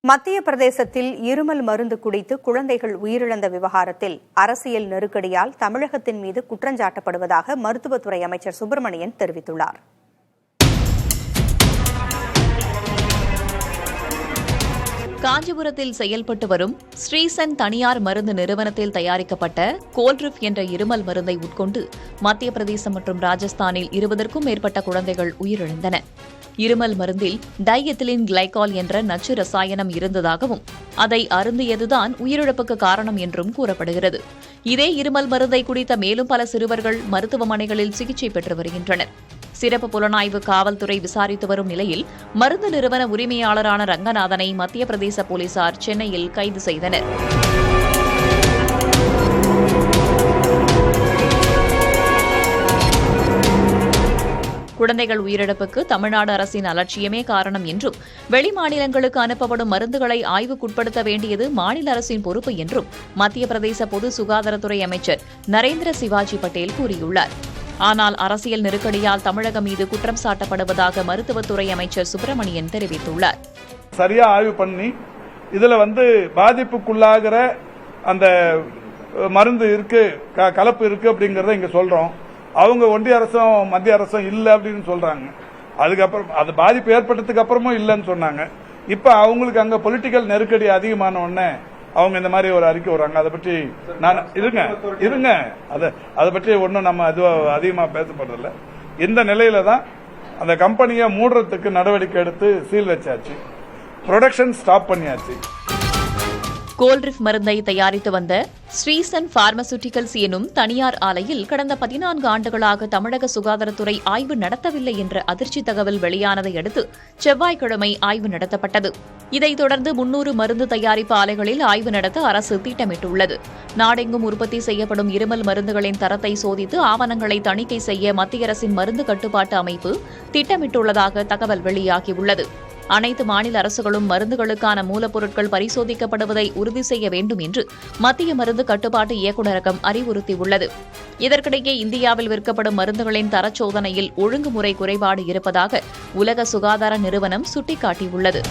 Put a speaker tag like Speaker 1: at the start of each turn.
Speaker 1: மத்திய பிரதேசத்தில் இருமல் மருந்து குடித்து குழந்தைகள் உயிரிழந்த விவகாரத்தில் அரசியல் நெருக்கடியால் தமிழகத்தின் மீது குற்றஞ்சாட்டப்படுவதாக மருத்துவத்துறை அமைச்சர் சுப்பிரமணியன் தெரிவித்துள்ளார்.
Speaker 2: காஞ்சிபுரத்தில் செயல்பட்டு வரும் ஸ்ரீசன் தனியார் மருந்து நிறுவனத்தில் தயாரிக்கப்பட்ட கோல்ட்ரிப் என்ற இருமல் மருந்தை உட்கொண்டு மத்திய பிரதேசம் மற்றும் ராஜஸ்தானில் 20க்கும் மேற்பட்ட குழந்தைகள் உயிரிழந்தன. இருமல் மருந்தில் டைஎத்திலின் கிளைகால் என்ற நச்சு ரசாயனம் இருந்ததாகவும் அதை அருந்தியதுதான் உயிரிழப்புக்கு காரணம் என்றும் கூறப்படுகிறது. இதே இருமல் மருந்தை குடித்த மேலும் பல சிறுவர்கள் மருத்துவமனைகளில் சிகிச்சை பெற்று வருகின்றனர். சிறப்பு புலனாய்வு காவல்துறை விசாரித்து வரும் நிலையில் மருந்து நிறுவன உரிமையாளரான ரங்கநாதனை மத்திய பிரதேச போலீசார் சென்னையில் கைது செய்தனர். குழந்தைகள் உயிரிழப்புக்கு தமிழ்நாடு அரசின் அலட்சியமே காரணம் என்றும் வெளிமாநிலங்களுக்கு அனுப்பப்படும் மருந்துகளை ஆய்வுக்குட்படுத்த வேண்டியது மாநில அரசின் பொறுப்பு என்றும் மத்திய பிரதேச பொது சுகாதாரத்துறை அமைச்சர் நரேந்திர சிவாஜி பட்டேல் கூறியுள்ளார். ஆனால் அரசியல் நெருக்கடியால் தமிழகம் மீது குற்றம் சாட்டப்படுவதாக மருத்துவத்துறை அமைச்சர் சுப்பிரமணியன் தெரிவித்துள்ளார்.
Speaker 3: சரியா ஆய்வு பண்ணி இதுல பாதிப்புக்குள்ளாகிற அந்த மருந்து இருக்கு, கலப்பு இருக்கு அப்படிங்கறத இங்க சொல்றோம். அவங்க ஒன்றிய அரசும் மத்திய அரசும் இல்ல அப்படின்னு சொல்றாங்க. அதுக்கப்புறம் அது பாதிப்பு ஏற்பட்டதுக்கு அப்புறமும் இல்லன்னு சொன்னாங்க. இப்ப அவங்களுக்கு அங்க பொலிட்டிக்கல் நெருக்கடி அதிகமான உடனே அவங்க இந்த மாதிரி ஒரு அறிக்கை வர்றாங்க. அதை பற்றி நான் இருங்க அதை பற்றி ஒன்னும் நம்ம அதிகமா பேசப்படுறதில்ல. இந்த நிலையில தான் அந்த கம்பெனியை மூடுறதுக்கு நடவடிக்கை எடுத்து சீல் வச்சாச்சு, ப்ரொடக்ஷன் ஸ்டாப் பண்ணியாச்சு.
Speaker 2: கோல்ட்ரிப் மருந்தை தயாரித்து வந்த ஸ்ரீசன் பார்மசூட்டிகல்ஸ் எனும் தனியார் ஆலையில் கடந்த 14 ஆண்டுகளாக தமிழக சுகாதாரத்துறை ஆய்வு நடத்தவில்லை என்ற அதிர்ச்சி தகவல் வெளியானதை அடுத்து செவ்வாய்க்கிழமை ஆய்வு நடத்தப்பட்டது. இதைத் தொடர்ந்து 300 மருந்து தயாரிப்பு ஆலைகளில் ஆய்வு நடத்த அரசு திட்டமிட்டுள்ளது. நாடெங்கும் உற்பத்தி செய்யப்படும் இருமல் மருந்துகளின் தரத்தை சோதித்து ஆவணங்களை தணிக்கை செய்ய மத்திய அரசின் மருந்து கட்டுப்பாட்டு அமைப்பு திட்டமிட்டுள்ளதாக தகவல் வெளியாகியுள்ளது. அனைத்து மாநில அரசுகளும் மருந்துகளுக்கான மூலப்பொருட்கள் பரிசோதிக்கப்படுவதை உறுதி செய்ய வேண்டும் என்று மத்திய மருந்து கட்டுப்பாட்டு இயக்குநரகம் அறிவுறுத்தியுள்ளது. இதற்கிடையே இந்தியாவில் விற்கப்படும் மருந்துகளின் தரச்சோதனையில் ஒழுங்குமுறை குறைபாடு இருப்பதாக உலக சுகாதார நிறுவனம் சுட்டிக்காட்டியுள்ளது.